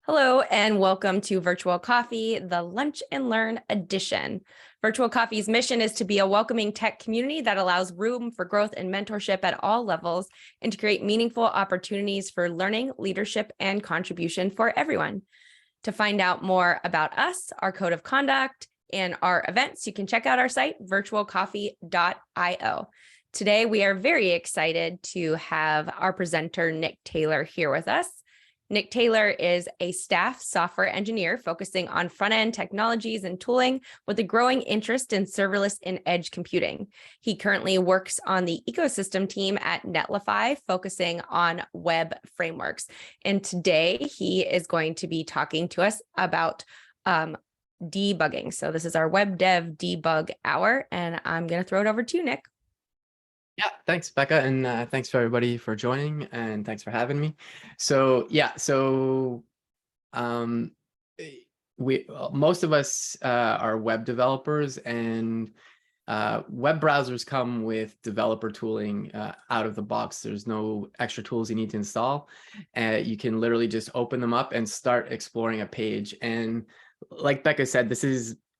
Hello and welcome to Virtual Coffee, the Lunch and Learn edition. Virtual Coffee's mission is to be a welcoming tech community that allows room for growth and mentorship at all levels and to create meaningful opportunities for learning, leadership, and contribution for everyone. To find out more about us, our code of conduct, and our events, you can check out our site, virtualcoffee.io. Today, we are very excited to have our presenter, Nick Taylor, here with us. Nick Taylor is a staff software engineer focusing on front-end technologies and tooling with a growing interest in serverless and edge computing. He currently works on the ecosystem team at Netlify, focusing on web frameworks. And today he is going to be talking to us about debugging. So this is our web dev debug hour, and I'm going to throw it over to you, Nick. Yeah, thanks, Becca, and thanks for everybody for joining, and thanks for having me. So most of us are web developers, and web browsers come with developer tooling out of the box. There's no extra tools you need to install. You can literally just open them up and start exploring a page. And like Becca said,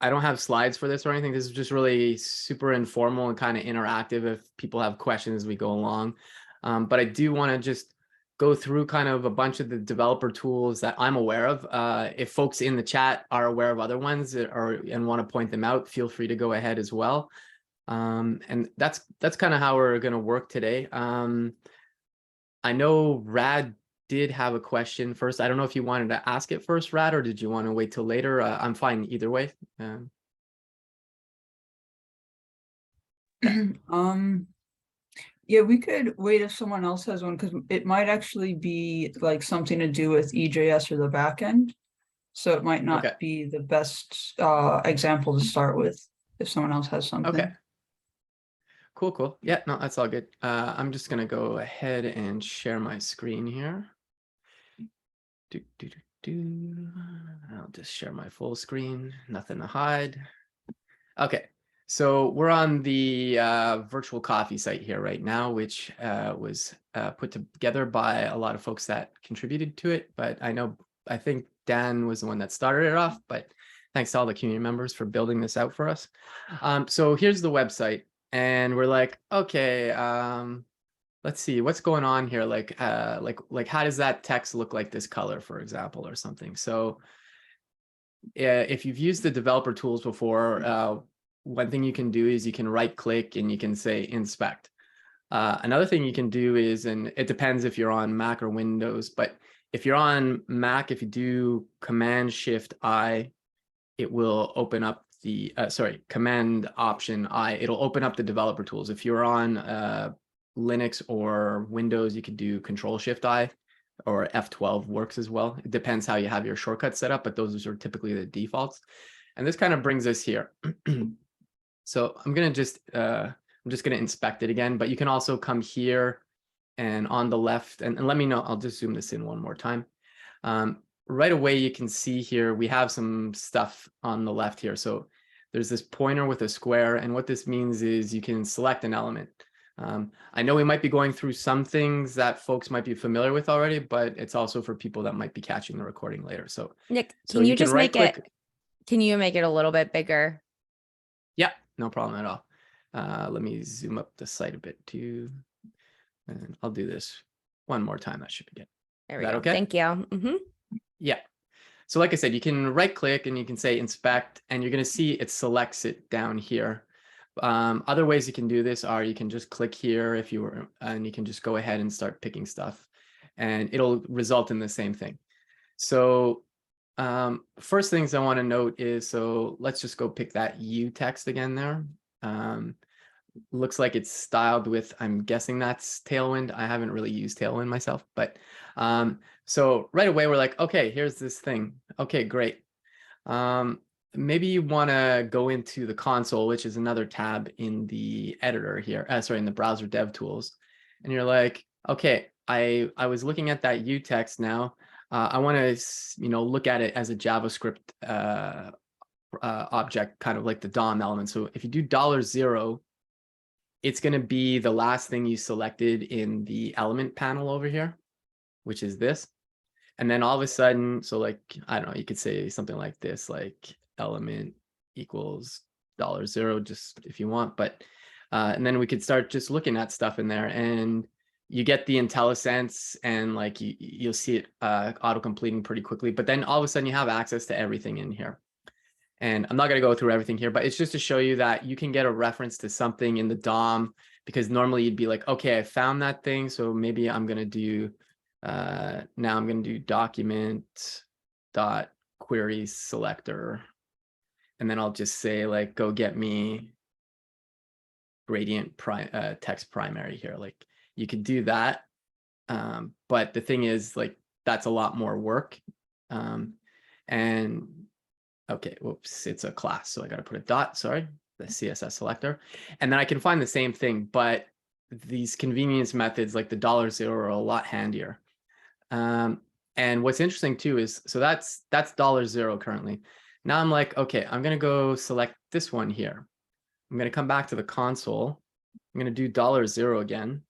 I don't have slides for this or anything. This is just really super informal and kind of interactive if people have questions as we go along. But I do want to just go through kind of a bunch of the developer tools that I'm aware of. If folks in the chat are aware of other ones and want to point them out, feel free to go ahead as well. And that's kind of how we're going to work today. I know Rad did have a question first. I don't know if you wanted to ask it first, Rad, or did you want to wait till later? I'm fine either way. Yeah, we could wait if someone else has one, because it might actually be like something to do with EJS or the backend. So it might not be the best example to start with if someone else has something. Okay. Cool. Yeah, no, that's all good. I'm just going to go ahead and share my screen here. I'll just share my full screen, nothing to hide. Okay, so we're on the Virtual Coffee site here right now, which was put together by a lot of folks that contributed to it. But I think Dan was the one that started it off, but thanks to all the community members for building this out for us. So here's the website, and we're like, okay, let's see what's going on here. Like how does that text look like this color, for example, or something? So if you've used the developer tools before, one thing you can do is you can right click and you can say inspect. Another thing you can do is, and it depends if you're on Mac or Windows, but if you're on Mac, if you do Command-Shift-I, it will open up the, Command-Option-I, it'll open up the developer tools. If you're on Linux or Windows, you could do Control-Shift-I, or F12 works as well. It depends how you have your shortcuts set up, but those are typically the defaults. And this kind of brings us here. So I'm just going to inspect it again, but you can also come here and on the left, and let me know, I'll just zoom this in one more time. Right away, you can see here, we have some stuff on the left here. So there's this pointer with a square, and what this means is you can select an element. I know we might be going through some things that folks might be familiar with already, but it's also for people that might be catching the recording later. So Nick, can you just make it a little bit bigger? Yeah, no problem at all. Let me zoom up the site a bit too. And I'll do this one more time. That should be good. There we go. Okay? Thank you. Yeah. So like I said, you can right click and you can say inspect, and you're going to see it selects it down here. Other ways you can do this are you can just click here and you can just go ahead and start picking stuff, and it'll result in the same thing. So first things I want to note is, so let's just go pick that U text again there. Looks like it's styled with, I'm guessing that's Tailwind. I haven't really used Tailwind myself, but so right away we're like, okay, here's this thing. Okay, great. Maybe you want to go into the console, which is another tab in the editor here, in the browser DevTools. And you're like, okay, I was looking at that U text now. I want to, look at it as a JavaScript object, kind of like the DOM element. So if you do $0, it's going to be the last thing you selected in the element panel over here, which is this. And then all of a sudden, so like, I don't know, you could say something like this, like element equals $0, just if you want, but, and then we could start just looking at stuff in there, and you get the IntelliSense, and like you'll see it auto-completing pretty quickly, but then all of a sudden you have access to everything in here. And I'm not going to go through everything here, but it's just to show you that you can get a reference to something in the DOM, because normally you'd be like, okay, I found that thing, so maybe I'm going to do, now I'm going to do document dot query selector, and then I'll just say like, go get me gradient text primary here. Like you could do that, but the thing is, like, that's a lot more work. And okay, whoops, it's a class, so I got to put a dot, sorry, the CSS selector, and then I can find the same thing, but these convenience methods like the $0 are a lot handier. And what's interesting too is, so that's $0 currently. Now I'm like, okay, I'm going to go select this one here. I'm going to come back to the console. I'm going to do $0 again.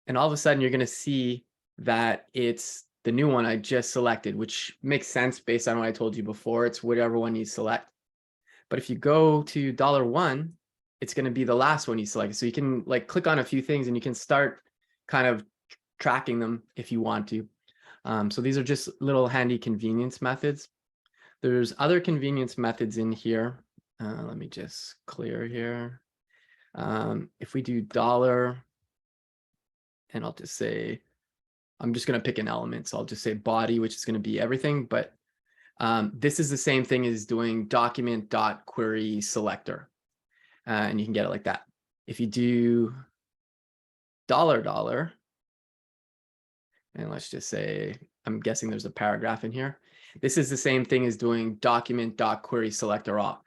And all of a sudden you're going to see that it's the new one I just selected, which makes sense based on what I told you before. It's whatever one you select. But if you go to $1, it's going to be the last one you select. So you can like click on a few things and you can start kind of tracking them if you want to. So these are just little handy convenience methods. There's other convenience methods in here. Let me just clear here. If we do $, and I'll just say, I'm just going to pick an element. So I'll just say body, which is going to be everything. But this is the same thing as doing document.query selector. And you can get it like that. If you do $, and let's just say, I'm guessing there's a paragraph in here. This is the same thing as doing document.query selector all.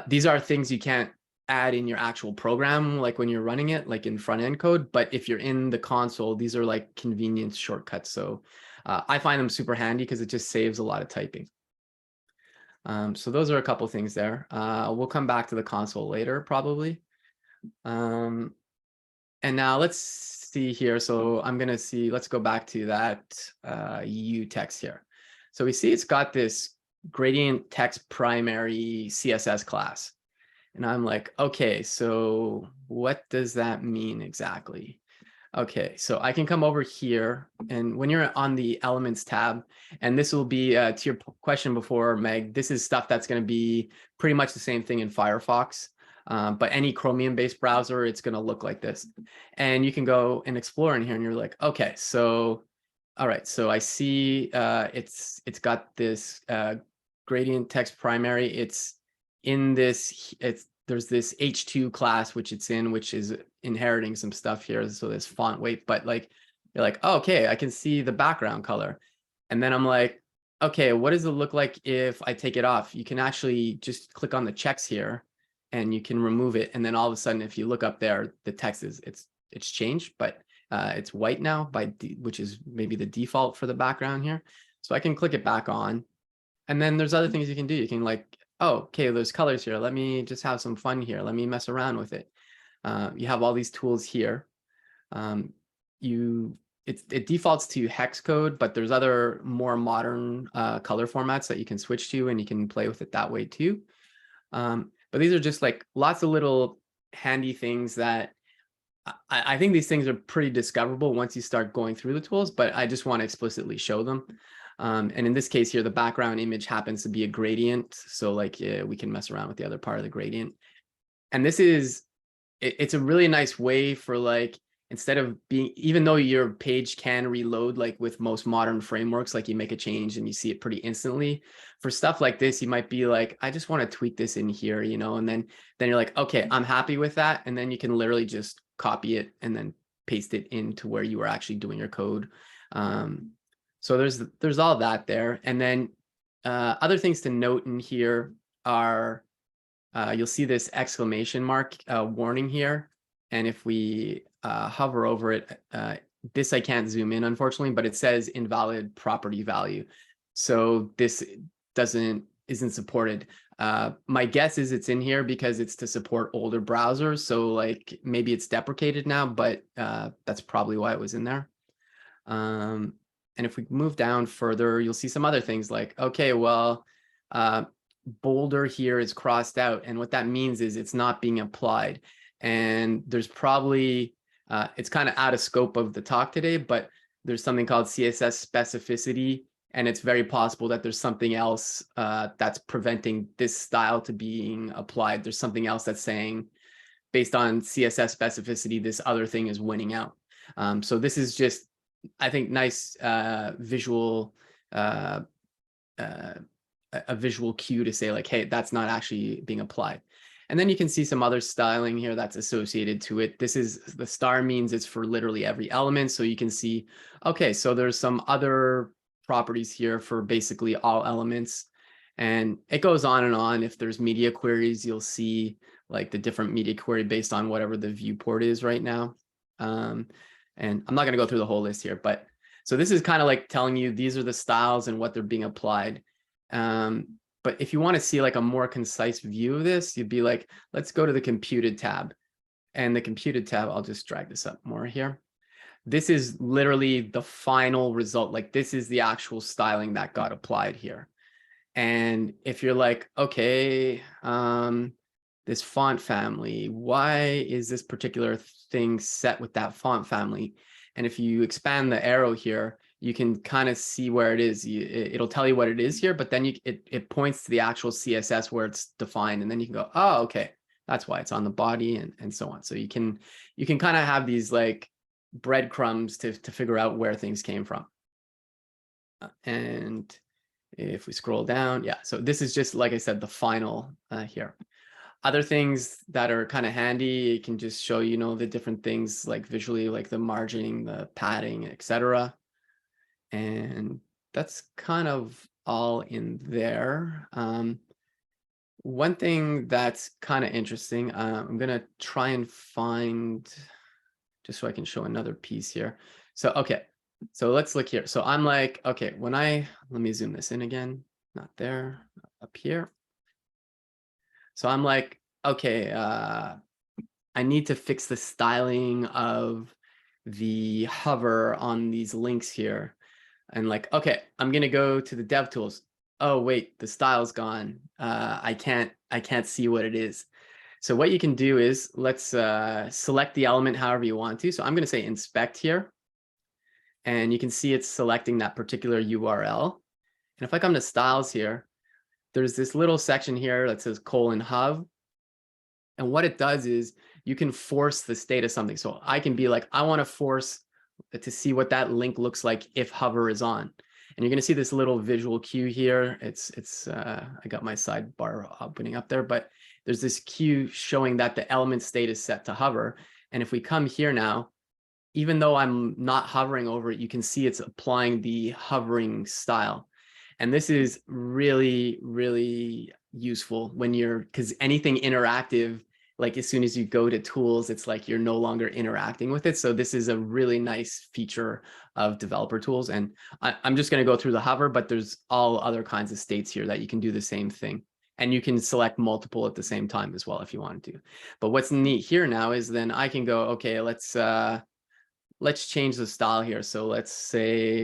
These are things you can't add in your actual program, like when you're running it, like in front end code. But if you're in the console, these are like convenience shortcuts. So I find them super handy because it just saves a lot of typing. So those are a couple things there. We'll come back to the console later, probably. And now let's see here. So I'm going to see, let's go back to that U text here. So we see it's got this gradient text primary CSS class. And I'm like, okay, so what does that mean exactly? Okay, so I can come over here, and when you're on the Elements tab, and this will be, to your question before, Meg, this is stuff that's going to be pretty much the same thing in Firefox, but any Chromium-based browser, it's going to look like this. And you can go and explore in here, and you're like, okay, so, all right, so I see it's got this gradient text primary. It's in this, there's this H2 class, which it's in, which is inheriting some stuff here. So there's font weight, but like, you're like, oh, okay, I can see the background color. And then I'm like, okay, what does it look like if I take it off? You can actually just click on the checks here and you can remove it. And then all of a sudden, if you look up there, the text is, it's changed, but it's white now which is maybe the default for the background here. So I can click it back on. And then there's other things you can do. You can like, oh, okay, there's colors here. Let me just have some fun here. Let me mess around with it. You have all these tools here. It defaults to hex code, but there's other more modern color formats that you can switch to, and you can play with it that way too. But these are just like lots of little handy things that I think these things are pretty discoverable once you start going through the tools, but I just want to explicitly show them. And in this case here, the background image happens to be a gradient. So like we can mess around with the other part of the gradient. And this is, it's a really nice way for like, instead of being, even though your page can reload, like with most modern frameworks, like you make a change and you see it pretty instantly. For stuff like this, you might be like, I just want to tweak this in here, you know, and then you're like, okay, I'm happy with that. And then you can literally just copy it and then paste it into where you were actually doing your code. So there's all that there. And then other things to note in here are, you'll see this exclamation mark warning here. And if we hover over it, this I can't zoom in, unfortunately, but it says invalid property value. So this isn't supported. My guess is it's in here because it's to support older browsers. So like maybe it's deprecated now, but that's probably why it was in there. And if we move down further, you'll see some other things like, okay, well, boulder here is crossed out. And what that means is it's not being applied. And there's probably, it's kind of out of scope of the talk today, but there's something called CSS specificity. And it's very possible that there's something else that's preventing this style to being applied. There's something else that's saying, based on CSS specificity, this other thing is winning out. So this is just, I think, nice visual, a visual cue to say like, hey, that's not actually being applied. And then you can see some other styling here that's associated to it. This is, the star means it's for literally every element. So you can see, okay, so there's some other properties here for basically all elements. And it goes on and on. If there's media queries, you'll see like the different media query based on whatever the viewport is right now. And I'm not going to go through the whole list here, but so this is kind of like telling you these are the styles and what they're being applied. But if you want to see like a more concise view of this, you'd be like, let's go to the computed tab. And the computed tab, I'll just drag this up more here. This is literally the final result. Like this is the actual styling that got applied here. And if you're like, okay, this font family, why is this particular thing set with that font family? And if you expand the arrow here, you can kind of see where it is. It'll tell you what it is here, but then it points to the actual CSS where it's defined. And then you can go, oh, okay, that's why it's on the body and so on. So you can kind of have these like breadcrumbs to figure out where things came from. And if we scroll down, yeah, so this is just, like I said, the final here. Other things that are kind of handy, it can just show, you know, the different things like visually, like the margining, the padding, etc. And that's kind of all in there. One thing that's kind of interesting, I'm going to try and find, just so I can show another piece here. So, okay, so let's look here. So I'm like, okay, let me zoom this in again, not there, up here. So I'm like, okay, I need to fix the styling of the hover on these links here. And like, okay, I'm gonna go to the DevTools. Oh wait, the style's gone. I can't see what it is. So what you can do is let's select the element however you want to. So I'm gonna say inspect here. And you can see it's selecting that particular URL. And if I come to styles here, there's this little section here that says :hov. And what it does is you can force the state of something. So I can be like, I want to force to see what that link looks like if hover is on. And you're going to see this little visual cue here. I got my sidebar opening up there, but there's this cue showing that the element state is set to hover. And if we come here now, even though I'm not hovering over it, you can see it's applying the hovering style. And this is really, really useful when because anything interactive, like as soon as you go to tools, it's like you're no longer interacting with it. So this is a really nice feature of developer tools. And I'm just going to go through the hover, but there's all other kinds of states here that you can do the same thing. And you can select multiple at the same time as well if you wanted to. But what's neat here now is then I can go, okay, let's change the style here. So let's say,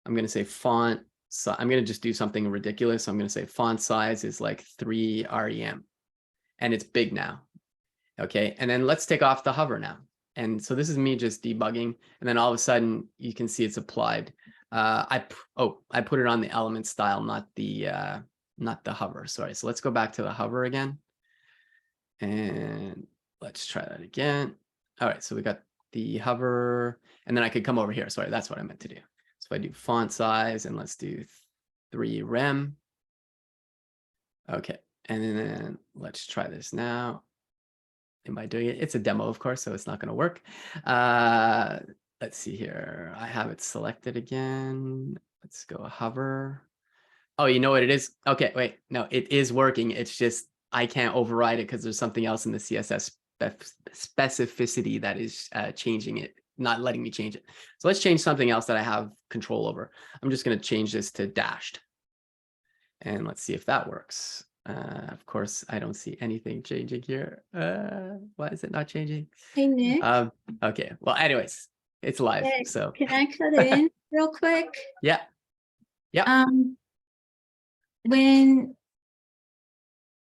I'm going to say font. So I'm going to just do something ridiculous. I'm going to say font size is like 3 rem and it's big now. Okay. And then let's take off the hover now. And so this is me just debugging. And then all of a sudden you can see it's applied. I put it on the element style, not the hover. Sorry. So let's go back to the hover again. And let's try that again. All right. So we got the hover and then I could come over here. Sorry. That's what I meant to do. So if I do font size and let's do 3 rem. Okay. And then let's try this now. Am I doing it? It's a demo, of course, so it's not going to work. Let's see here. I have it selected again. Let's go hover. Oh, you know what it is? Okay, wait. No, it is working. It's just I can't override it because there's something else in the CSS specificity that is changing it, not letting me change it. So let's change something else that I have control over. I'm just going to change this to dashed. And let's see if that works. Of course, I don't see anything changing here. Why is it not changing? Hey, Nick. Okay, well, anyways, it's live. Yeah, So can I cut in real quick? yeah.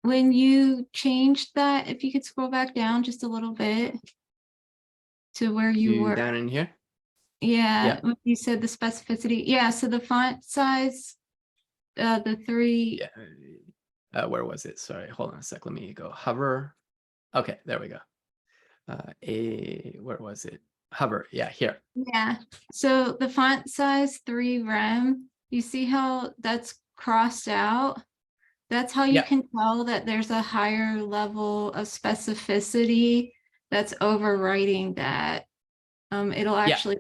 When you changed that, if you could scroll back down just a little bit to where you were. Down in here. Yeah, when you said the specificity. Yeah, so the font size, the 3. Yeah. Where was it? Sorry, hold on a sec. Let me go hover. Okay, there we go. Where was it? Hover. Yeah, here. Yeah. So the font size 3 rem, you see how that's crossed out? That's how you can tell that there's a higher level of specificity that's overwriting that. It'll actually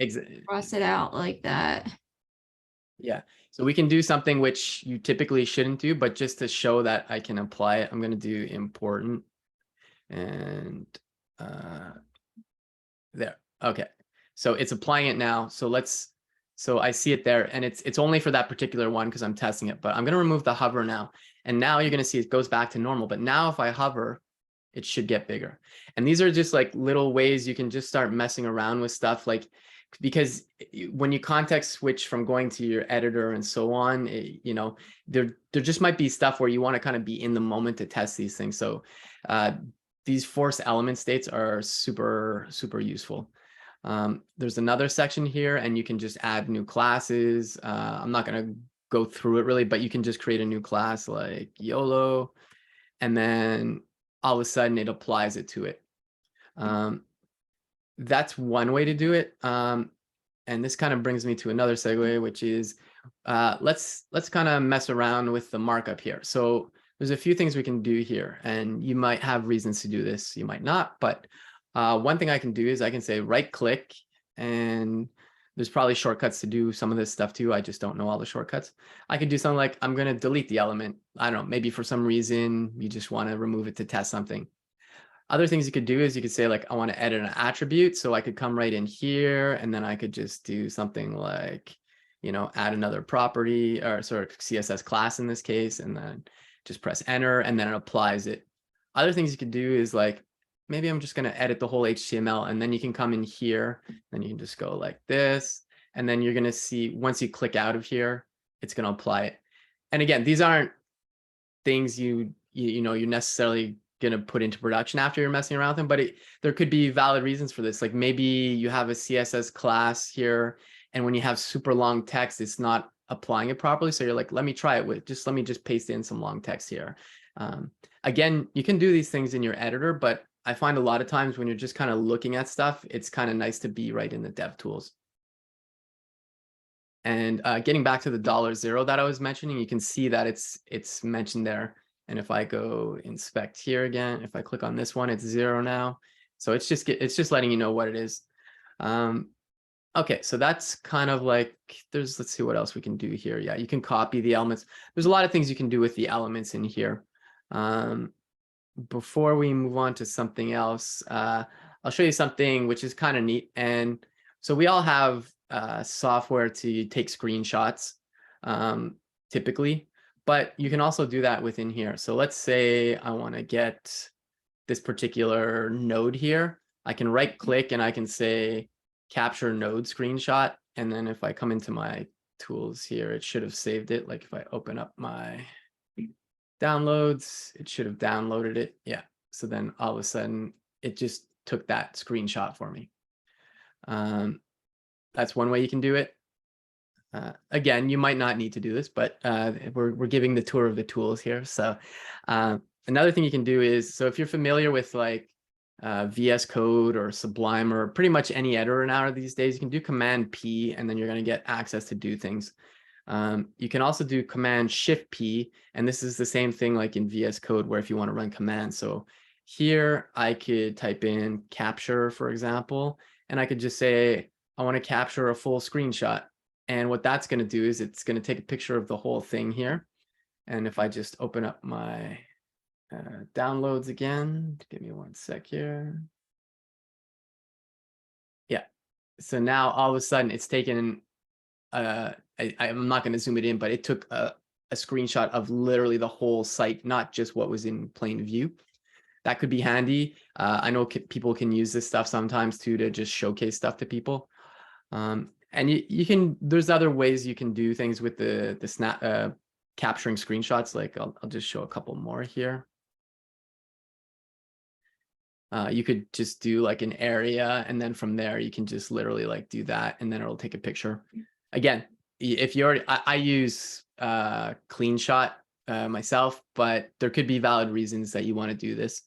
cross it out like that. Yeah. So we can do something which you typically shouldn't do, but just to show that I can apply it, I'm going to do important. And there. Okay. So it's applying it now. So I see it there, and it's only for that particular one because I'm testing it, but I'm going to remove the hover now. And now you're going to see it goes back to normal. But now if I hover, it should get bigger. And these are just like little ways you can just start messing around with stuff, like, because when you context switch from going to your editor and so on, you know, there just might be stuff where you want to kind of be in the moment to test these things. So these force element states are super, super useful. There's another section here, and you can just add new classes. I'm not going to go through it really, but you can just create a new class like YOLO, and then all of a sudden it applies it to it. That's one way to do it. And this kind of brings me to another segue, which is let's kind of mess around with the markup here. So there's a few things we can do here, and you might have reasons to do this, you might not, but one thing I can do is I can say right click, and there's probably shortcuts to do some of this stuff too. I just don't know all the shortcuts. I could do something like, I'm going to delete the element. I don't know, maybe for some reason you just want to remove it to test something. Other things you could do is you could say like, I want to edit an attribute. So I could come right in here, and then I could just do something like, you know, add another property, or sort of CSS class in this case, and then just press enter, and then it applies it. Other things you could do is like, maybe I'm just going to edit the whole HTML, and then you can come in here, and you can just go like this. And then you're going to see, once you click out of here, it's going to apply it. And again, these aren't things you're necessarily going to put into production after you're messing around with them, but there could be valid reasons for this. Like maybe you have a CSS class here, and when you have super long text, it's not applying it properly. So you're like, let me try it with let me just paste in some long text here. Again, you can do these things in your editor, but I find a lot of times when you're just kind of looking at stuff, it's kind of nice to be right in the DevTools. And getting back to the $0 that I was mentioning, you can see that it's mentioned there. And if I go inspect here again, if I click on this one, it's 0 now. So it's just letting you know what it is. Okay, so that's kind of like, let's see what else we can do here. Yeah, you can copy the elements. There's a lot of things you can do with the elements in here. Before we move on to something else, I'll show you something which is kind of neat. And so we all have software to take screenshots typically, but you can also do that within here. So let's say I want to get this particular node here. I can right click and I can say capture node screenshot. And then if I come into my tools here, it should have saved it. Like if I open up my downloads, it should have downloaded it. Yeah. So then all of a sudden it just took that screenshot for me. That's one way you can do it. Again, you might not need to do this, but we're giving the tour of the tools here. So another thing you can do is, so if you're familiar with like VS Code or Sublime or pretty much any editor now these days, you can do Command P, and then you're going to get access to do things. You can also do Command Shift P, and this is the same thing like in VS Code, where if you want to run commands. So here I could type in capture, for example, and I could just say, I want to capture a full screenshot. And what that's going to do is it's going to take a picture of the whole thing here. And if I just open up my downloads again, give me one sec here. Yeah. So now all of a sudden it's taken, I'm not going to zoom it in, but it took a screenshot of literally the whole site, not just what was in plain view. That could be handy. I know people can use this stuff sometimes too, to just showcase stuff to people. And you can, there's other ways you can do things with the snap capturing screenshots. Like I'll just show a couple more here. You could just do like an area, and then from there you can just literally like do that, and then it'll take a picture. Again, if you already, I use CleanShot myself, but there could be valid reasons that you want to do this.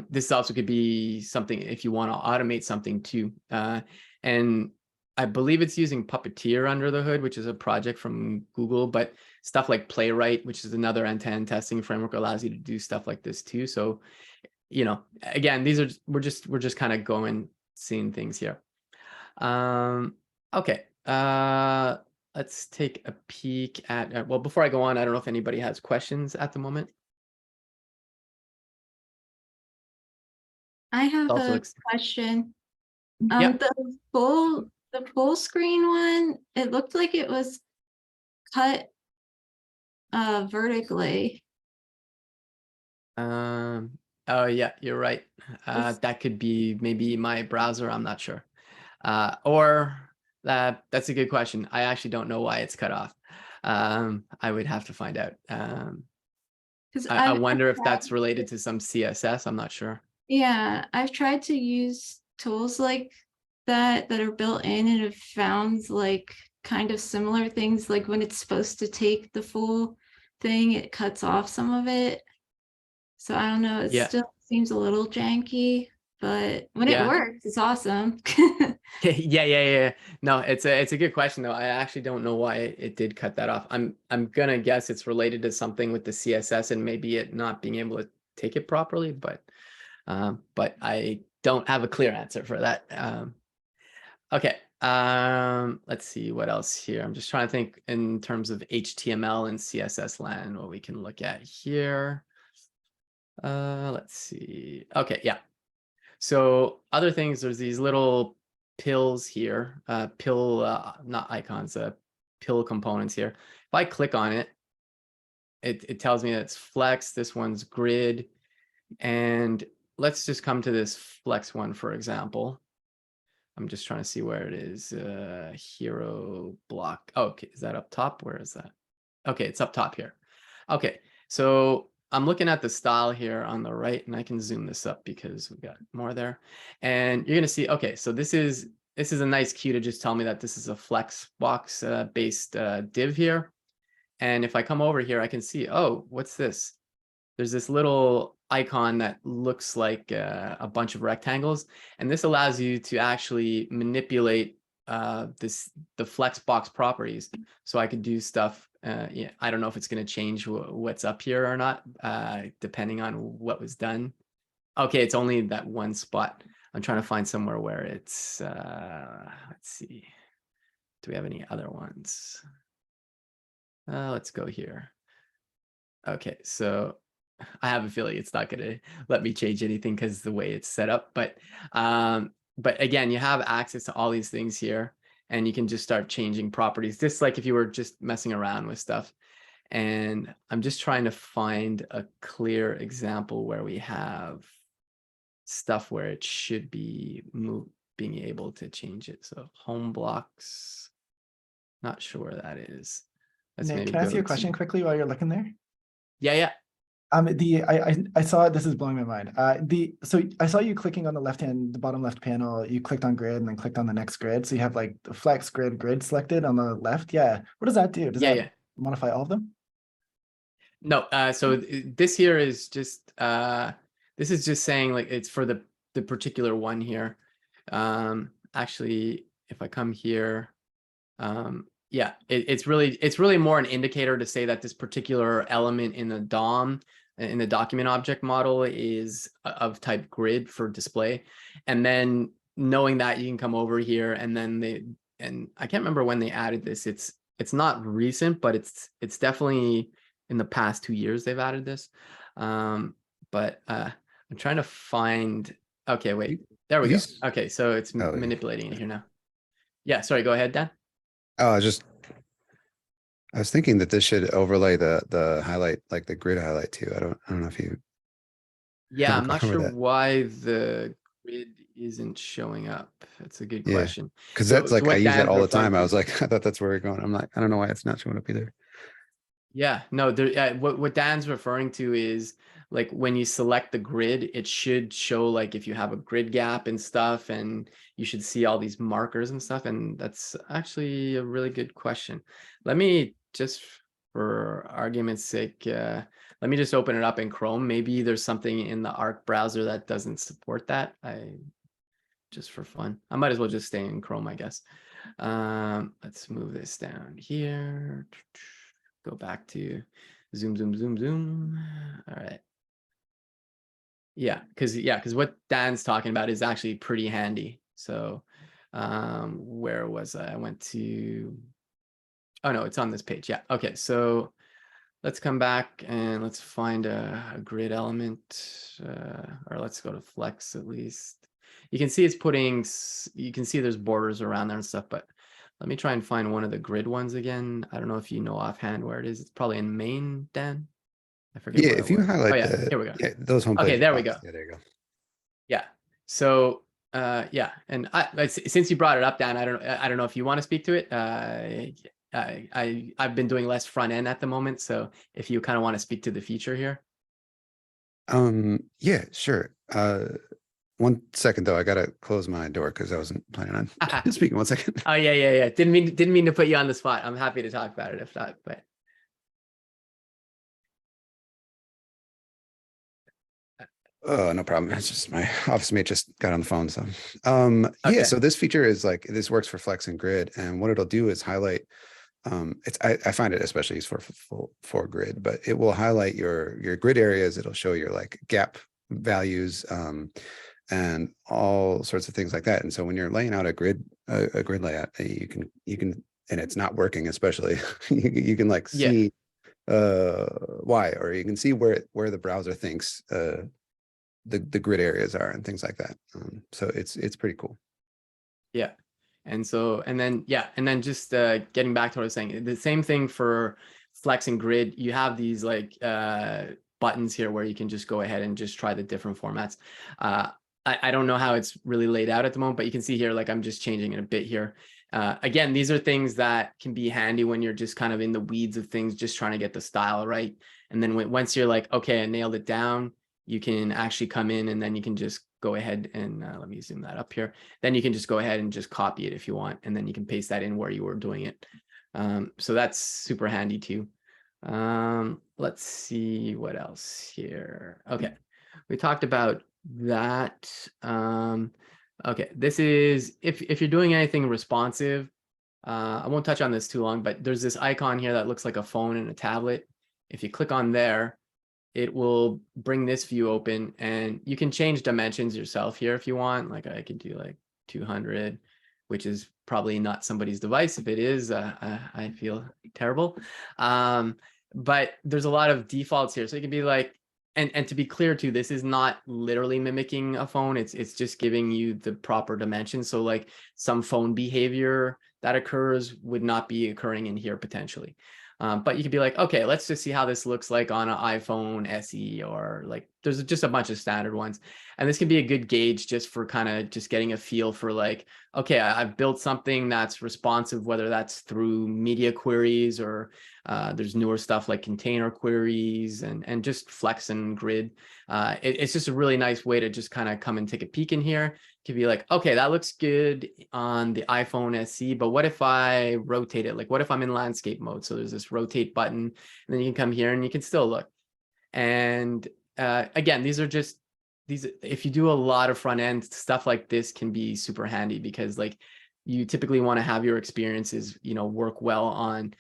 This also could be something if you want to automate something too. And I believe it's using Puppeteer under the hood, which is a project from Google, but stuff like Playwright, which is another end-to-end testing framework, allows you to do stuff like this too. So, you know, again, these are, we're just kind of going, seeing things here. Okay. Let's take a peek at, well, before I go on, I don't know if anybody has questions at the moment. I have Also a question. Yeah. The full screen one, it looked like it was cut vertically. Oh yeah, you're right. That could be maybe my browser, I'm not sure. Or that's a good question. I actually don't know why it's cut off. I would have to find out. I wonder if that's related to some CSS. I'm not sure. Yeah, I've tried to use tools like that are built in, and have found like kind of similar things. Like when it's supposed to take the full thing, it cuts off some of it. So I don't know, it still seems a little janky, but when it works, it's awesome. Yeah. No, it's a good question though. I actually don't know why it did cut that off. I'm gonna guess it's related to something with the CSS and maybe it not being able to take it properly, but I don't have a clear answer for that. Okay. Let's see what else here. I'm just trying to think in terms of HTML and CSS land, what we can look at here. Let's see. Okay, yeah. So other things, there's these little pills here, not icons, pill components here. If I click on it, it tells me that it's flex, this one's grid. And let's just come to this flex one, for example. I'm just trying to see where it is. Hero block. Oh, okay, is that up top? Where is that? Okay, it's up top here. Okay, so I'm looking at the style here on the right, and I can zoom this up because we've got more there. And you're gonna see, okay, so this is a nice cue to just tell me that this is a Flexbox based div here. And if I come over here, I can see, oh, what's this? There's this little icon that looks like a bunch of rectangles, and this allows you to actually manipulate the Flexbox properties. So I could do stuff. Yeah, I don't know if it's going to change what's up here or not, depending on what was done. Okay, it's only that one spot. I'm trying to find somewhere where it's. Let's see. Do we have any other ones? Let's go here. Okay, so I have a feeling it's not going to let me change anything because the way it's set up. But again, you have access to all these things here, and you can just start changing properties, just like if you were just messing around with stuff. And I'm just trying to find a clear example where we have stuff where it should be being able to change it. So home blocks, not sure where that is. Nick, can I ask you a question quickly while you're looking there? Yeah. I saw, this is blowing my mind. So I saw you clicking on the bottom left panel, you clicked on grid and then clicked on the next grid. So you have like the flex grid selected on the left. Yeah. What does that do? Does that modify all of them? No. So this here is just, this is just saying like it's for the particular one here. Actually, if I come here, yeah, it's really more an indicator to say that this particular element in the DOM, in the document object model, is of type grid for display. And then knowing that, you can come over here, and then and I can't remember when they added this. It's not recent, but it's definitely in the past 2 years they've added this. But I'm trying to find. Okay, wait, there we go. Okay, so it's manipulating it here now. Yeah, sorry, go ahead, Dan. Oh, I was thinking that this should overlay the highlight, like the grid highlight too. I don't know if you. Yeah, I'm not sure why the grid isn't showing up? That's a good Yeah, question. because So- that's like, so what I use that Dan's all the referring time. I to- was like, I thought that's where we're going. I'm like, I don't know why it's not showing up either. Yeah, no, there, what Dan's referring to is like when you select the grid, it should show like if you have a grid gap and stuff, and you should see all these markers and stuff. And that's actually a really good question. Let me just, for argument's sake, let me just open it up in Chrome. Maybe there's something in the Arc browser that doesn't support that. Just for fun, I might as well just stay in Chrome, I guess. Let's move this down here. Go back to zoom, zoom, zoom, zoom. All right. Yeah, because what Dan's talking about is actually pretty handy. So where was I? I went to, oh no, it's on this page. Yeah. Okay. So let's come back and let's find a grid element, or let's go to flex at least. You can see it's putting, you can see there's borders around there and stuff, but let me try and find one of the grid ones again. I don't know if you know offhand where it is. It's probably in main, Dan. I forget. Yeah, where if it you was. highlight Oh yeah, the, here we go. yeah, those home Okay, pages there we box. go. Yeah, there you go. Yeah. So yeah, and since you brought it up, Dan, I don't know if you want to speak to it. I've been doing less front end at the moment, so if you kind of want to speak to the feature here. Yeah, sure. 1 second though, I gotta close my door because I wasn't planning on speaking. 1 second. Oh yeah. Didn't mean to put you on the spot. I'm happy to talk about it if not, but. Oh, no problem. It's just my office mate just got on the phone. So, yeah, Okay. so this feature is like, this works for Flex and Grid. And what it'll do is highlight, I find it especially useful for grid, but it will highlight your grid areas. It'll show your like gap values, and all sorts of things like that. And so when you're laying out a grid layout, you can, and it's not working, especially you can like see, why, or you can see where the browser thinks, the grid areas are and things like that. So it's pretty cool. Yeah. And so, and then just getting back to what I was saying, the same thing for Flex and Grid. You have these like buttons here where you can just go ahead and just try the different formats. I don't know how it's really laid out at the moment, but you can see here, like I'm just changing it a bit here. Again, these are things that can be handy when you're just kind of in the weeds of things, just trying to get the style right. And then once you're like, okay, I nailed it down, you can actually come in and then you can just go ahead and let me zoom that up here. Then you can just go ahead and just copy it if you want, and then you can paste that in where you were doing it. So that's super handy too. Let's see what else here. Okay, we talked about that. Okay, this is if you're doing anything responsive. I won't touch on this too long, but there's this icon here that looks like a phone and a tablet. If you click on there, it will bring this view open, and you can change dimensions yourself here if you want. Like I could do like 200, which is probably not somebody's device. If it is, I feel terrible. But there's a lot of defaults here. So you can be like, and to be clear too, this is not literally mimicking a phone. It's just giving you the proper dimensions. So like some phone behavior that occurs would not be occurring in here potentially. But you could be like, okay, let's just see how this looks like on an iPhone SE, or like there's just a bunch of standard ones. And this can be a good gauge just for kind of just getting a feel for like, okay, I've built something that's responsive, whether that's through media queries or there's newer stuff like container queries and just Flex and Grid. It's just a really nice way to just kind of come and take a peek in here. Could be like, okay, that looks good on the iPhone SE, but what if I rotate it? Like, what if I'm in landscape mode? So there's this rotate button, and then you can come here and you can still look. And again, these are just these. If you do a lot of front end stuff like this, can be super handy because like you typically want to have your experiences, work well on.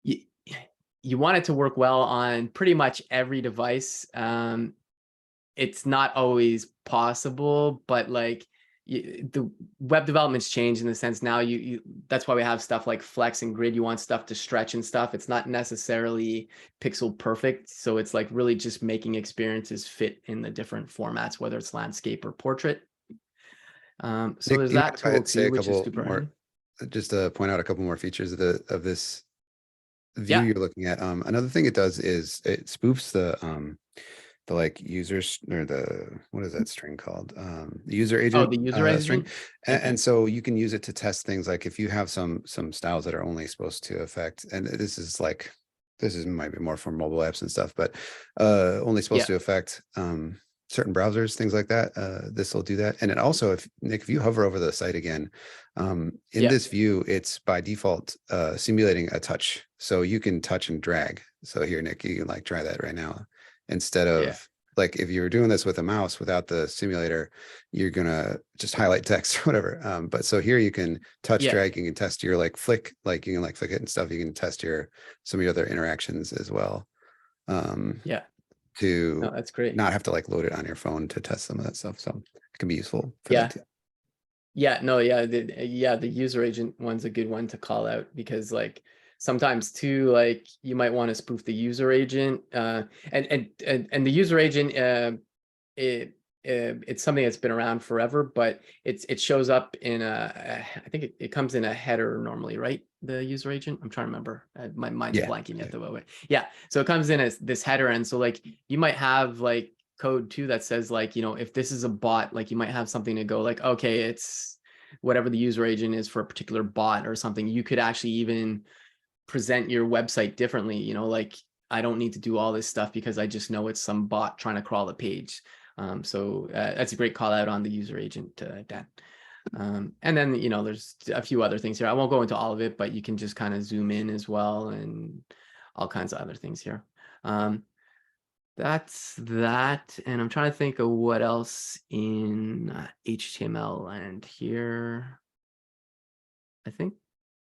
You want it to work well on pretty much every device. It's not always possible, but like the web development's changed in the sense now that's why we have stuff like Flex and Grid. You want stuff to stretch and stuff. It's not necessarily pixel perfect. So it's like really just making experiences fit in the different formats, whether it's landscape or portrait. So there's that tool too, which is super handy. Just to point out a couple more features of this view you're looking at. Another thing it does is it spoofs the the like users or what is that string called? The user Oh, agent the user string. agent. And, Okay. so you can use it to test things like if you have some styles that are only supposed to affect, and this is might be more for mobile apps and stuff, but only supposed to affect certain browsers, things like that. This will do that. And it also, if Nick, if you hover over the site again, in this view, it's by default simulating a touch. So you can touch and drag. So here, Nick, you can like try that right now. Instead of like, if you were doing this with a mouse without the simulator, you're gonna just highlight text or whatever. But so here you can touch, drag, you can test your like flick, like you can like flick it and stuff. You can test some of your other interactions as well. To that's great. Not have to like load it on your phone to test some of that stuff. So it can be useful for Yeah. that too. The user agent one's a good one to call out, because like sometimes too, like you might want to spoof the user agent, and the user agent, it's something that's been around forever, but it shows up in I think it comes in a header normally, right? The user agent. I'm trying to remember. My mind's blanking at the moment. Yeah. So it comes in as this header, and so like you might have like code too that says like, you know, if this is a bot, like you might have something to go like, okay, it's whatever the user agent is for a particular bot or something. You could actually even present your website differently. You know, like I don't need to do all this stuff because I just know it's some bot trying to crawl the page. So that's a great call out on the user agent, Dan. And then, you know, there's a few other things here. I won't go into all of it, but you can just kind of zoom in as well and all kinds of other things here. That's that. And I'm trying to think of what else in HTML land here. I think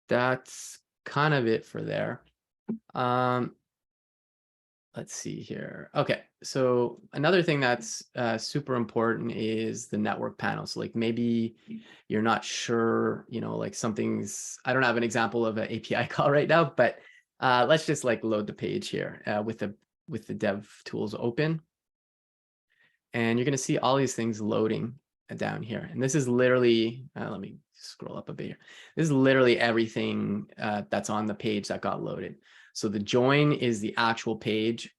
that's kind of it for there. Let's see here. Okay, so another thing that's super important is the network panel. So like maybe you're not sure, you know, like something's, I don't have an example of an API call right now, but let's just like load the page here with the DevTools open. And you're gonna see all these things loading down here. And this is literally, let me scroll up a bit here. This is literally everything that's on the page that got loaded. So the join is the actual page.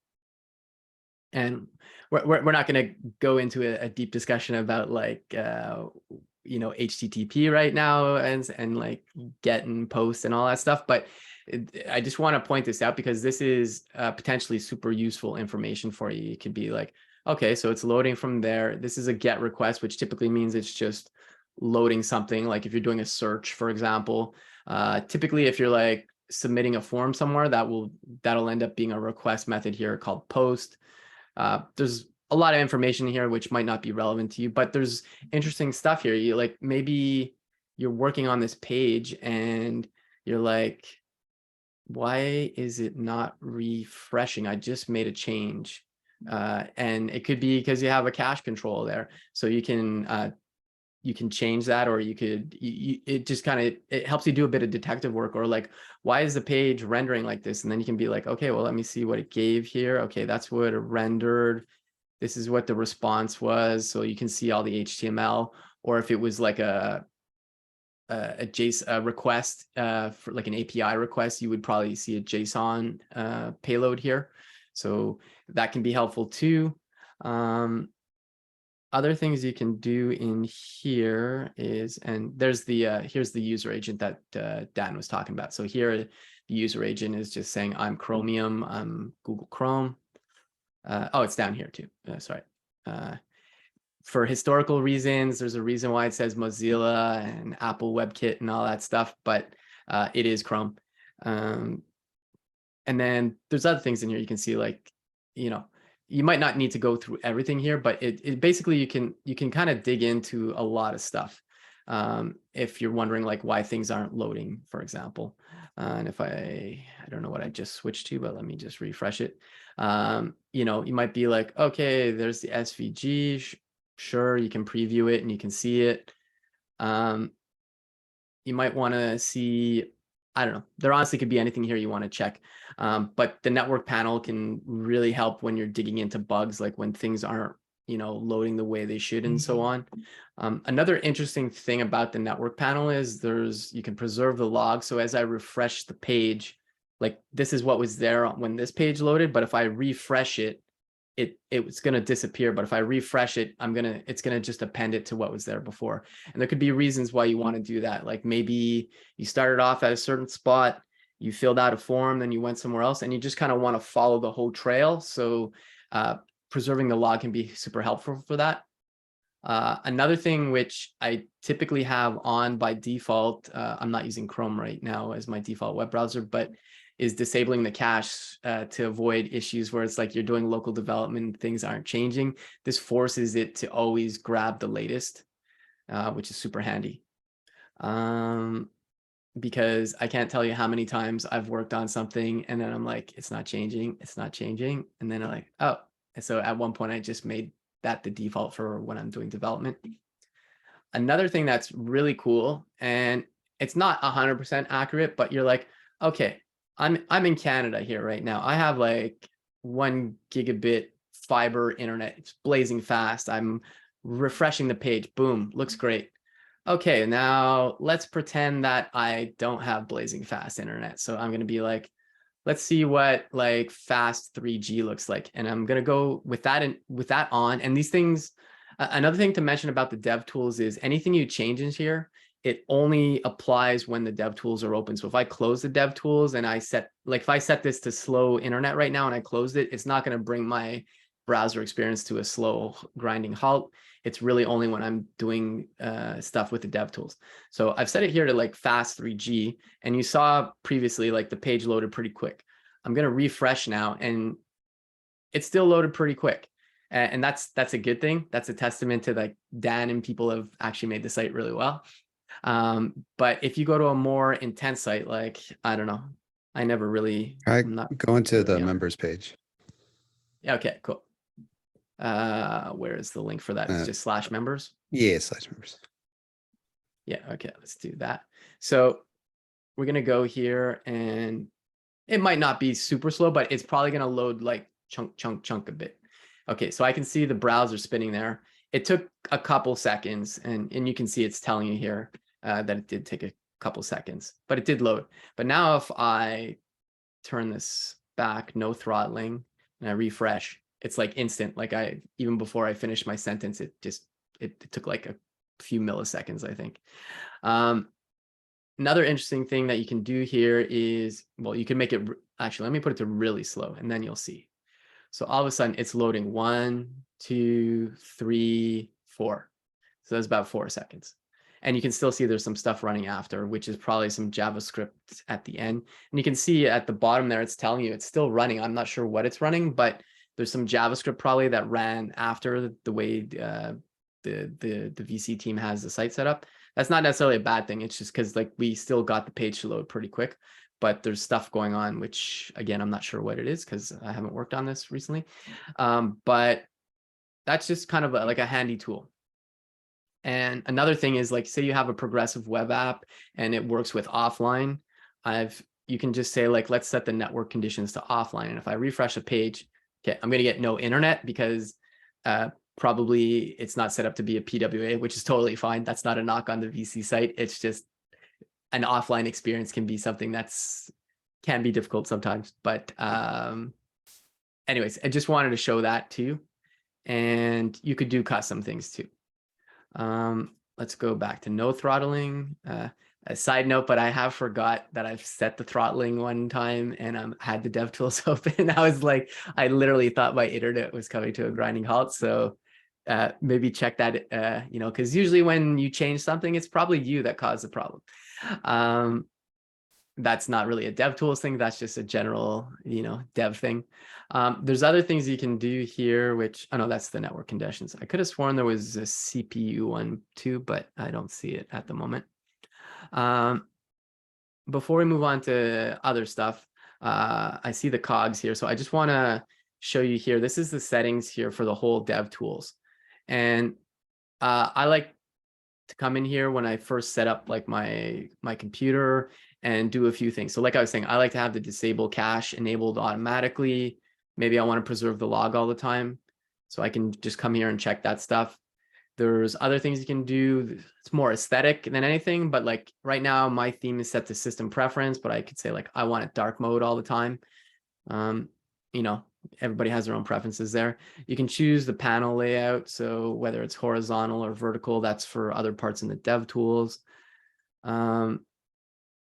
And we're not going to go into a deep discussion about like, you know, HTTP right now and like get and post and all that stuff. But I just want to point this out because this is potentially super useful information for you. It could be like, okay, so it's loading from there. This is a GET request, which typically means it's just loading something. Like if you're doing a search, for example, typically if you're like submitting a form somewhere, that'll end up being a request method here called post. There's a lot of information here which might not be relevant to you, but there's interesting stuff here. You like, maybe you're working on this page and you're like, why is it not refreshing? I just made a change. And it could be because you have a cache control there. So you can change that, or you could, it just kind of, it helps you do a bit of detective work, or like, why is the page rendering like this? And then you can be like, okay, well, let me see what it gave here. Okay, that's what it rendered. This is what the response was. So you can see all the HTML, or if it was like a JSON request for like an API request, you would probably see a JSON payload here. So that can be helpful too. Other things you can do in here is, and there's the here's the user agent that Dan was talking about. So here the user agent is just saying I'm Chromium, I'm Google Chrome. Oh, it's down here too. Sorry. For historical reasons, there's a reason why it says Mozilla and Apple WebKit and all that stuff, but it is Chrome. And then there's other things in here you can see, like, you know, you might not need to go through everything here, but it basically you can kind of dig into a lot of stuff. If you're wondering like why things aren't loading, for example. And if I don't know what I just switched to, but let me just refresh it. You know, you might be like, okay, there's the SVG. Sure, you can preview it and you can see it. You might want to see, I don't know, there honestly could be anything here you want to check. But the network panel can really help when you're digging into bugs, like when things aren't, you know, loading the way they should and so on. Another interesting thing about the network panel is you can preserve the log. So as I refresh the page, like this is what was there when this page loaded, but if I refresh it, it's going to disappear. But if I refresh it, it's going to just append it to what was there before. And there could be reasons why you want to do that. Like maybe you started off at a certain spot, you filled out a form, then you went somewhere else, and you just kind of want to follow the whole trail. So preserving the log can be super helpful for that. Another thing which I typically have on by default, I'm not using Chrome right now as my default web browser, but is disabling the cache to avoid issues where it's like you're doing local development, things aren't changing. This forces it to always grab the latest, which is super handy. Because I can't tell you how many times I've worked on something and then I'm like, it's not changing, it's not changing. And then I'm like, oh, and so at one point I just made that the default for when I'm doing development. Another thing that's really cool, and it's not 100% accurate, but you're like, okay, I'm in Canada here right now. I have like 1 gigabit fiber internet. It's blazing fast. I'm refreshing the page. Boom, looks great. Okay, now let's pretend that I don't have blazing fast internet. So I'm going to be like, let's see what like fast 3G looks like. And I'm going to go with that on. And these things, another thing to mention about the DevTools is anything you change in here, it only applies when the DevTools are open. So if I close the DevTools and I set, like if I set this to slow internet right now and I closed it, it's not going to bring my browser experience to a slow grinding halt. It's really only when I'm doing stuff with the DevTools. So I've set it here to like fast 3G, and you saw previously like the page loaded pretty quick. I'm going to refresh now and it's still loaded pretty quick. And that's a good thing. That's a testament to like Dan and people have actually made the site really well. But if you go to a more intense site, like, I don't know, I never really, I'm not go into the really members page. Yeah, okay, cool. Where is the link for that? It's just /members. Yeah, /members. Yeah, okay, let's do that. So we're gonna go here, and it might not be super slow, but it's probably gonna load like chunk a bit. Okay, so I can see the browser spinning there. It took a couple seconds, and you can see it's telling you here that it did take a couple seconds, but it did load. But now if I turn this back, no throttling, and I refresh, it's like instant. Like even before I finished my sentence, it took like a few milliseconds, I think. Another interesting thing that you can do here is, well, you can make it, actually, let me put it to really slow and then you'll see. So all of a sudden it's loading 1, 2, 3, 4. So that's about 4 seconds. And you can still see there's some stuff running after, which is probably some JavaScript at the end. And you can see at the bottom there, it's telling you it's still running. I'm not sure what it's running, but there's some JavaScript probably that ran after the way the VC team has the site set up. That's not necessarily a bad thing. It's just because like we still got the page to load pretty quick, but there's stuff going on, which again, I'm not sure what it is because I haven't worked on this recently. But that's just kind of like a handy tool. And another thing is, like, say you have a progressive web app and it works with offline. You can just say like, let's set the network conditions to offline. And if I refresh a page, okay, I'm going to get no internet because probably it's not set up to be a PWA, which is totally fine. That's not a knock on the VC site. It's just an offline experience can be something can be difficult sometimes. But anyways, I just wanted to show that too. And you could do custom things too. Let's go back to no throttling. A side note, but I have forgot that I've set the throttling one time and I had the DevTools open. I was like, I literally thought my internet was coming to a grinding halt. So maybe check that, because usually when you change something, it's probably you that caused the problem. That's not really a DevTools thing. That's just a general, dev thing. There's other things you can do here, which, oh no, that's the network conditions. I could have sworn there was a CPU one too, but I don't see it at the moment. Before we move on to other stuff, I see the cogs here. So I just want to show you here. This is the settings here for the whole DevTools. And I like to come in here when I first set up like my computer and do a few things. So like I was saying, I like to have the disable cache enabled automatically. Maybe I want to preserve the log all the time. So I can just come here and check that stuff. There's other things you can do. It's more aesthetic than anything, but like right now my theme is set to system preference, but I could say like, I want it dark mode all the time. everybody has their own preferences there. You can choose the panel layout. So whether it's horizontal or vertical, that's for other parts in the DevTools.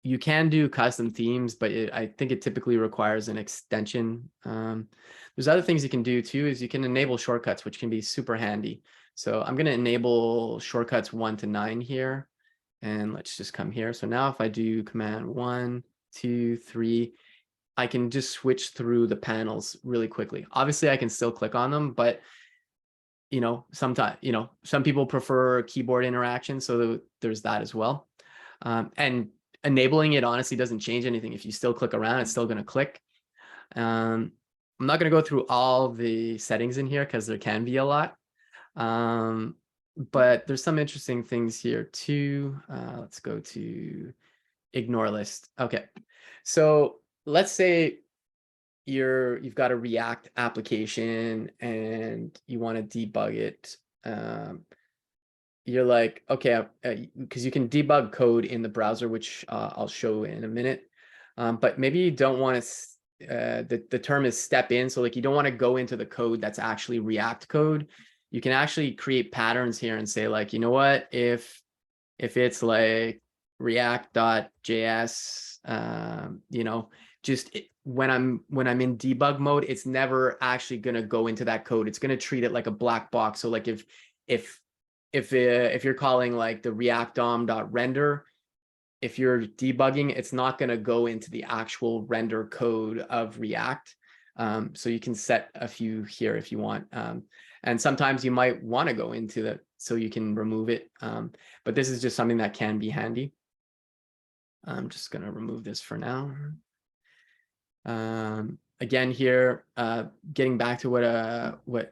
You can do custom themes, but I think it typically requires an extension. There's other things you can do too, is you can enable shortcuts, which can be super handy. So I'm going to enable shortcuts 1 to 9 here. And let's just come here. So now if I do command 1, 2, 3, I can just switch through the panels really quickly. Obviously, I can still click on them, but sometimes, some people prefer keyboard interaction. So there's that as well. And enabling it honestly doesn't change anything. If you still click around, it's still going to click. I'm not going to go through all the settings in here because there can be a lot. But there's some interesting things here too. Let's go to ignore list. Okay, so let's say you've got a React application and you want to debug it. You're like, okay, because you can debug code in the browser, which I'll show in a minute. But maybe you don't want to, the term is step in. So like you don't want to go into the code that's actually React code. You can actually create patterns here and say like, you know what, if it's like react.js, just when I'm in debug mode, it's never actually going to go into that code. It's going to treat it like a black box. So like if you're calling like the React DOM.render, if you're debugging, it's not going to go into the actual render code of React. So you can set a few here if you want. And sometimes you might want to go into that so you can remove it. But this is just something that can be handy. I'm just going to remove this for now. Again here, getting back to what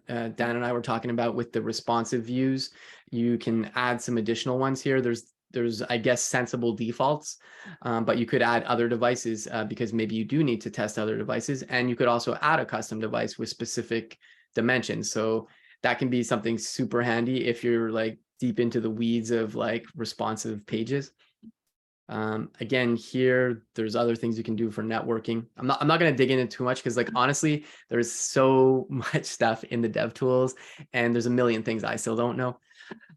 Dan and I were talking about with the responsive views, you can add some additional ones here. There's I guess sensible defaults, but you could add other devices because maybe you do need to test other devices, and you could also add a custom device with specific dimensions. So that can be something super handy if you're like deep into the weeds of like responsive pages. Again, here, there's other things you can do for networking. I'm not going to dig into too much because like, honestly, there's so much stuff in the DevTools and there's a million things I still don't know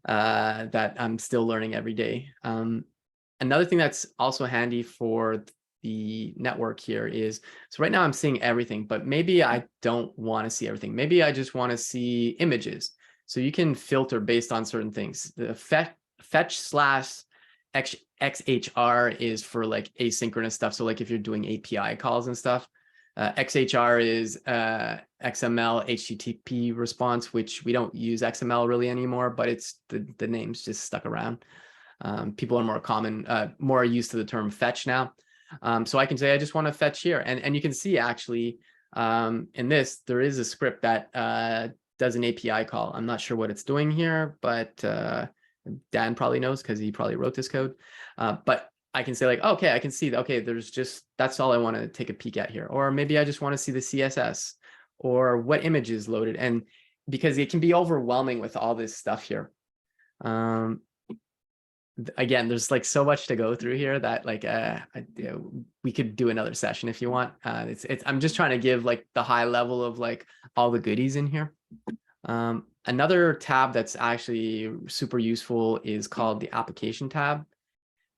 that I'm still learning every day. Another thing that's also handy for the network here is, so right now I'm seeing everything, but maybe I don't want to see everything. Maybe I just want to see images. So you can filter based on certain things. The fetch/XHR is for like asynchronous stuff. So like if you're doing API calls and stuff, XHR is XML HTTP response, which we don't use XML really anymore, but it's the name's just stuck around. People are more used to the term fetch now. So I can say I just want to fetch here, and you can see actually in this there is a script that does an API call. I'm not sure what it's doing here, but Dan probably knows because he probably wrote this code. But I can say like, okay, I can see that, okay, that's all I want to take a peek at here. Or maybe I just want to see the CSS or what image is loaded. And because it can be overwhelming with all this stuff here. Again, there's like so much to go through here that like we could do another session if you want. I'm just trying to give like the high level of like all the goodies in here. Another tab that's actually super useful is called the application tab.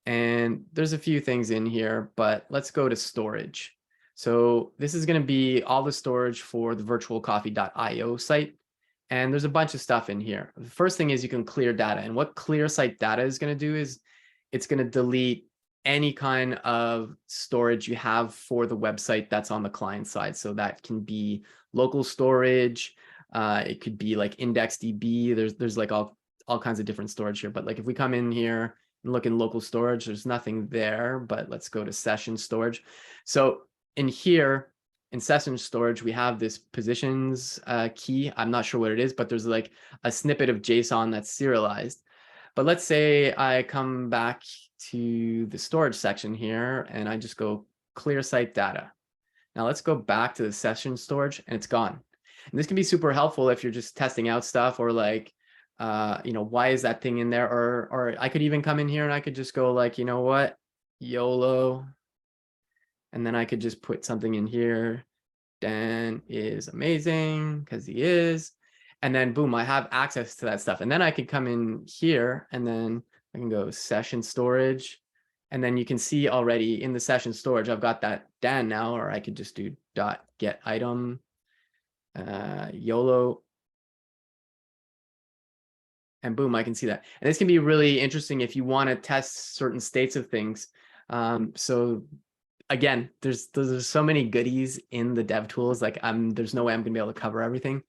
And there's a few things in here, but let's go to storage. So this is going to be all the storage for the virtualcoffee.io site. And there's a bunch of stuff in here. The first thing is you can clear data. And what clear site data is going to do is it's going to delete any kind of storage you have for the website that's on the client side. So that can be local storage. It could be like IndexedDB. There's like all kinds of different storage here. But like if we come in here and look in local storage, there's nothing there. But let's go to session storage. So in here, in session storage, we have this positions key. I'm not sure what it is, but there's like a snippet of JSON that's serialized. But let's say I come back to the storage section here and I just go clear site data. Now let's go back to the session storage and it's gone. And this can be super helpful if you're just testing out stuff or like, why is that thing in there? Or I could even come in here and I could just go like, you know what, YOLO. And then I could just put something in here. Dan is amazing because he is. And then boom, I have access to that stuff. And then I can come in here and then I can go session storage. And then you can see already in the session storage, I've got that Dan now, or I could just do .get item, YOLO. And boom, I can see that. And this can be really interesting if you want to test certain states of things. So again, there's so many goodies in the DevTools. Like there's no way I'm gonna be able to cover everything.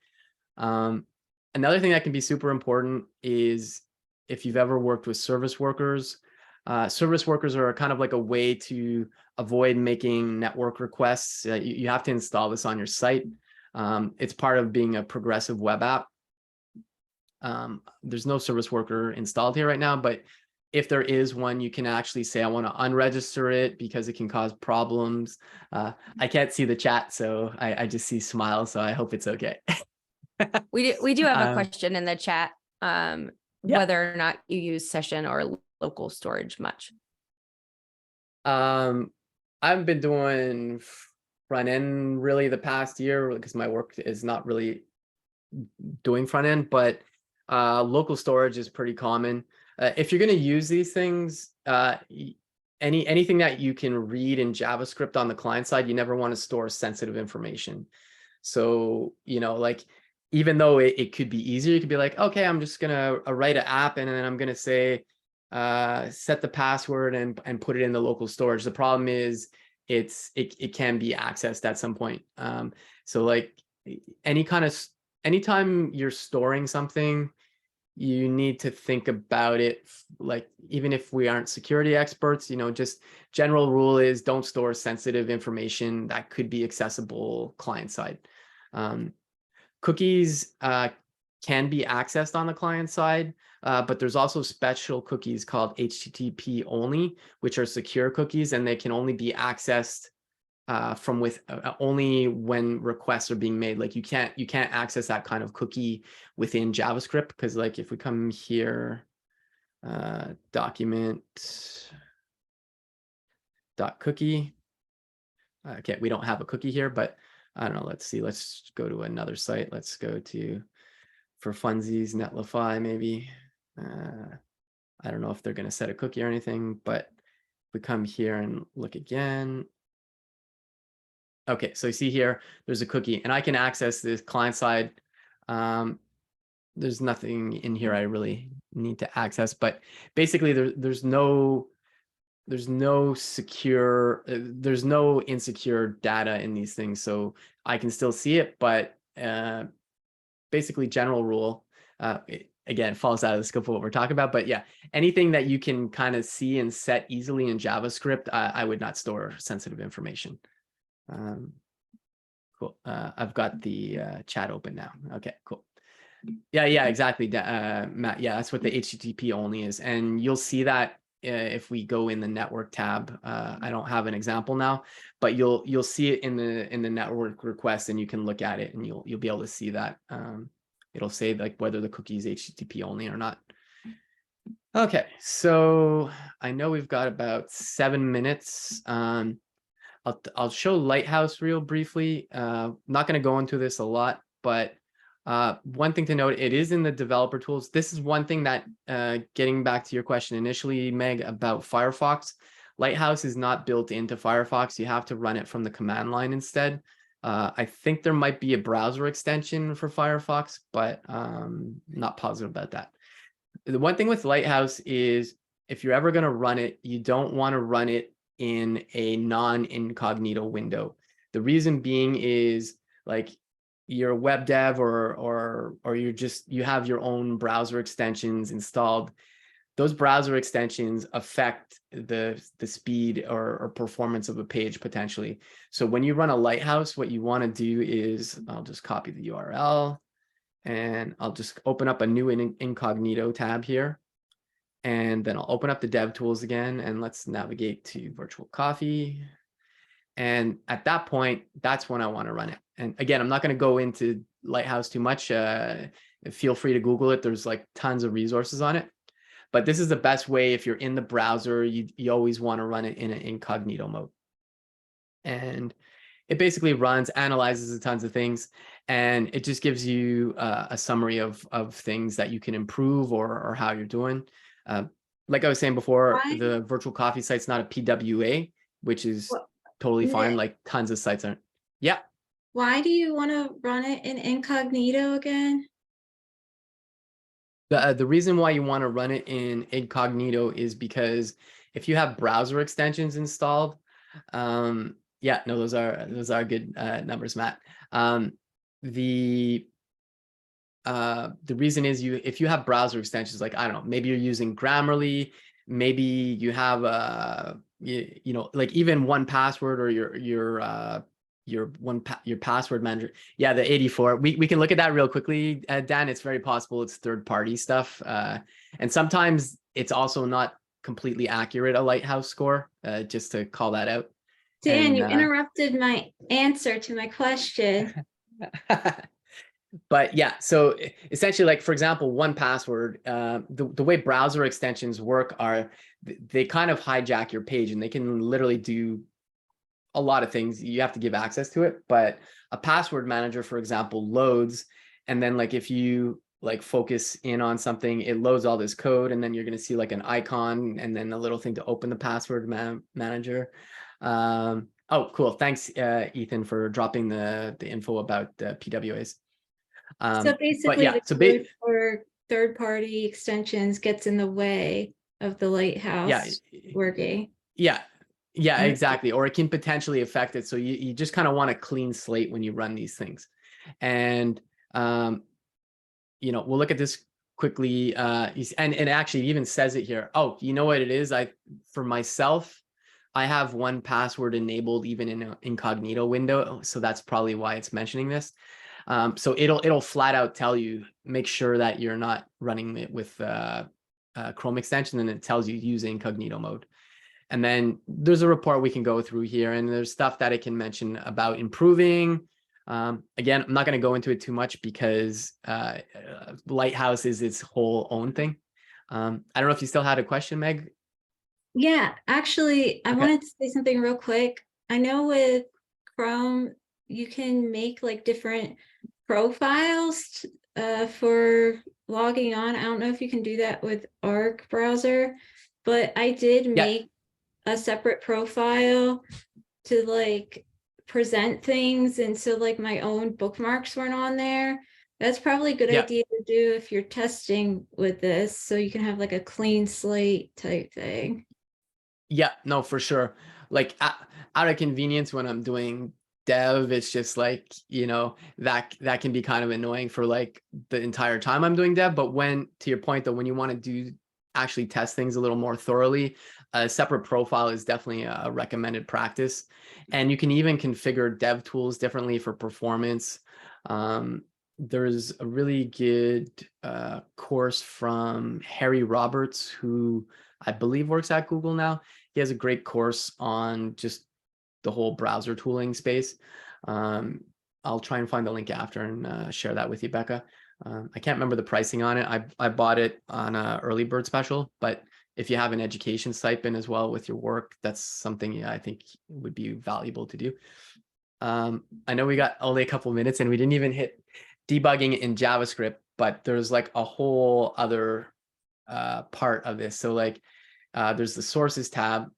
Another thing that can be super important is if you've ever worked with service workers. Service workers are kind of like a way to avoid making network requests. You have to install this on your site. It's part of being a progressive web app. There's no service worker installed here right now, but if there is one, you can actually say, I want to unregister it because it can cause problems. I can't see the chat, so I just see smiles, so I hope it's okay. We do have a question in the chat, Yeah. whether or not you use session or local storage much. I've been doing front end really the past year because my work is not really doing front end, but local storage is pretty common. If you're going to use these things, anything that you can read in JavaScript on the client side, you never want to store sensitive information. So, like, even though it could be easier, you could be like, okay, I'm just going to write an app and then I'm going to say, set the password and put it in the local storage. The problem is it can be accessed at some point. So like anytime you're storing something, you need to think about it. Like, even if we aren't security experts, just general rule is don't store sensitive information that could be accessible client side. Cookies can be accessed on the client side, but there's also special cookies called HTTP only, which are secure cookies, and they can only be accessed from only when requests are being made. Like you can't access that kind of cookie within JavaScript, because like if we come here, document .cookie. Okay, we don't have a cookie here, but I don't know. Let's see. Let's go to another site. Let's go to, for funsies, Netlify maybe. I don't know if they're going to set a cookie or anything, but if we come here and look again. Okay, so you see here, there's a cookie, and I can access this client side. There's nothing in here I really need to access, but basically there's no insecure data in these things, so I can still see it, but basically general rule, again, falls out of the scope of what we're talking about, but yeah, anything that you can kind of see and set easily in JavaScript, I would not store sensitive information. Cool. I've got the chat open now. Okay, cool. Yeah, exactly, Matt. Yeah, that's what the HTTP only is, and you'll see that if we go in the network tab. I don't have an example now, but you'll see it in the network request, and you can look at it, and you'll be able to see that. It'll say like whether the cookie is HTTP only or not. Okay, so I know we've got about 7 minutes. I'll show Lighthouse real briefly. Not going to go into this a lot, but one thing to note, it is in the developer tools. This is one thing that, getting back to your question initially, Meg, about Firefox, Lighthouse is not built into Firefox. You have to run it from the command line instead. I think there might be a browser extension for Firefox, but not positive about that. The one thing with Lighthouse is if you're ever going to run it, you don't want to run it in a non-incognito window. The reason being is like you're a web dev or you have your own browser extensions installed. Those browser extensions affect the speed or performance of a page potentially. So when you run a Lighthouse, what you want to do is, I'll just copy the URL and I'll just open up a new incognito tab here. And then I'll open up the DevTools again, and let's navigate to Virtual Coffee. And at that point, that's when I want to run it. And again, I'm not going to go into Lighthouse too much. Feel free to Google it. There's like tons of resources on it. But this is the best way if you're in the browser, you always want to run it in an incognito mode. And it basically runs, analyzes tons of things, and it just gives you a summary of things that you can improve or how you're doing. Like I was saying before, Why? the virtual coffee site's not a PWA, which is totally fine. Nick, Like tons of sites aren't. Yeah. why do you want to run it in incognito again? The reason why you want to run it in incognito is because if you have browser extensions installed, yeah, no, those are good numbers, Matt. The reason is if you have browser extensions, like, I don't know, maybe you're using Grammarly, maybe you have you know, like even 1Password or your password manager. Yeah, the 84. We can look at that real quickly, Dan. It's very possible it's third-party stuff, and sometimes it's also not completely accurate, a Lighthouse score, just to call that out. Dan, And, you interrupted my answer to my question. but yeah, so essentially, like, for example, 1Password, the way browser extensions work are they kind of hijack your page, and they can literally do a lot of things. You have to give access to it, but a password manager, for example, loads, and then like if you like focus in on something, it loads all this code, and then you're going to see like an icon and then a little thing to open the password manager. Oh, cool. Thanks, Ethan, for dropping the info about the PWAs. So basically, yeah, the code for third-party extensions gets in the way of the Lighthouse working. Yeah, exactly. Or it can potentially affect it. So you just kind of want a clean slate when you run these things. And, you know, we'll look at this quickly. And it actually even says it here. Oh, you know what it is? For myself, I have 1Password enabled even in an incognito window. So that's probably why it's mentioning this. So it'll flat out tell you, make sure that you're not running it with Chrome extension, and it tells you use incognito mode. And then there's a report we can go through here, and there's stuff that it can mention about improving. Again, I'm not going to go into it too much because Lighthouse is its whole own thing. I don't know if you still had a question, Meg. Yeah, actually, I Okay. wanted to say something real quick. I know with Chrome, you can make like different profiles for logging on. I don't know if you can do that with Arc browser, but I did make a separate profile to like present things, and so like my own bookmarks weren't on there. That's probably a good idea to do if you're testing with this, so you can have like a clean slate type thing. Yeah, no, for sure. Like out of convenience when I'm doing dev, it's just like, you know, that can be kind of annoying for like the entire time I'm doing dev. But when, to your point though, when you want to actually test things a little more thoroughly, a separate profile is definitely a recommended practice. And you can even configure DevTools differently for performance. There's a really good course from Harry Roberts, who I believe works at Google now. He has a great course on just the whole browser tooling space. I'll try and find the link after and share that with you, Becca. I can't remember the pricing on it. I bought it on an early bird special, but if you have an education stipend as well with your work, that's something I think would be valuable to do. I know we got only a couple minutes and we didn't even hit debugging in JavaScript, but there's like a whole other part of this. So like there's the sources tab.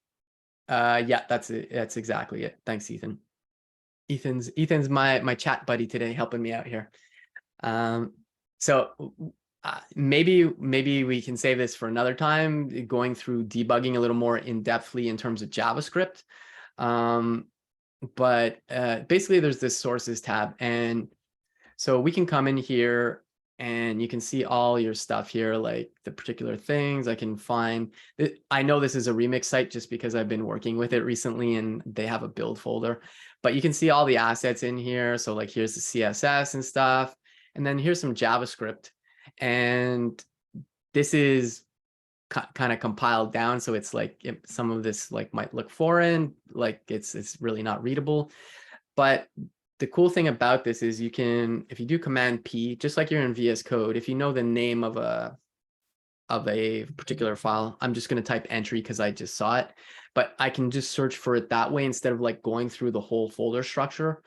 Yeah, that's it. That's exactly it. Thanks, Ethan. Ethan's my chat buddy today, helping me out here. So maybe we can save this for another time, going through debugging a little more in-depthly in terms of JavaScript. But basically there's this sources tab, and so we can come in here and you can see all your stuff here, like the particular things I can find. I know this is a remix site just because I've been working with it recently and they have a build folder, but you can see all the assets in here. So like here's the CSS and stuff, and then here's some JavaScript, and this is kind of compiled down. So it's like some of this like might look foreign, like it's really not readable. But the cool thing about this is you can, if you do Command P, just like you're in VS Code, if you know the name of a of a particular file, I'm just going to type entry because I just saw it, but I can just search for it that way instead of like going through the whole folder structure.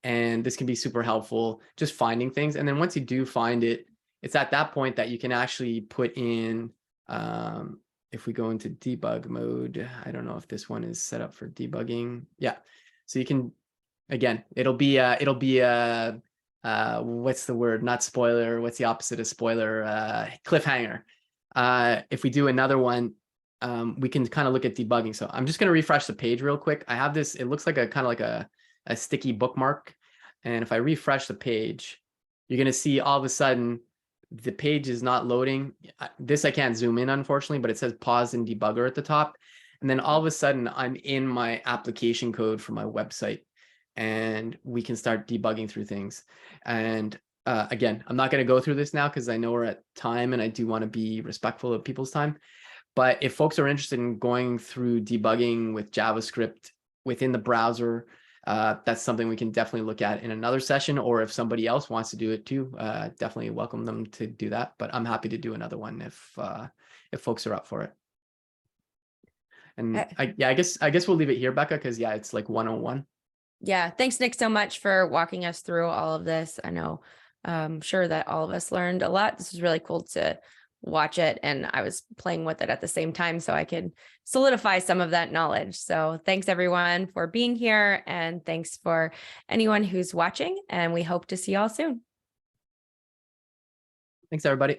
And this can be super helpful, just finding things. And then once you do find it, it's at that point that you can actually put in, if we go into debug mode, I don't know if this one is set up for debugging. Yeah. So you can, again, it'll be what's the word? Not spoiler. What's the opposite of spoiler? Cliffhanger. If we do another one, we can kind of look at debugging. So I'm just going to refresh the page real quick. I have this, it looks like a kind of like a sticky bookmark. And if I refresh the page, you're going to see all of a sudden the page is not loading. This I can't zoom in, unfortunately, but it says pause and debugger at the top. And then all of a sudden I'm in my application code for my website, and we can start debugging through things. And again, I'm not going to go through this now because I know we're at time and I do want to be respectful of people's time. But if folks are interested in going through debugging with JavaScript within the browser, that's something we can definitely look at in another session, or if somebody else wants to do it too, definitely welcome them to do that. But I'm happy to do another one if folks are up for it. And I guess we'll leave it here, Becca, because yeah, it's like 101. Yeah, thanks, Nick, so much for walking us through all of this. I know, I'm sure that all of us learned a lot. This was really cool to watch it, and I was playing with it at the same time so I could solidify some of that knowledge. So thanks everyone for being here, and thanks for anyone who's watching, and we hope to see y'all soon. Thanks, everybody.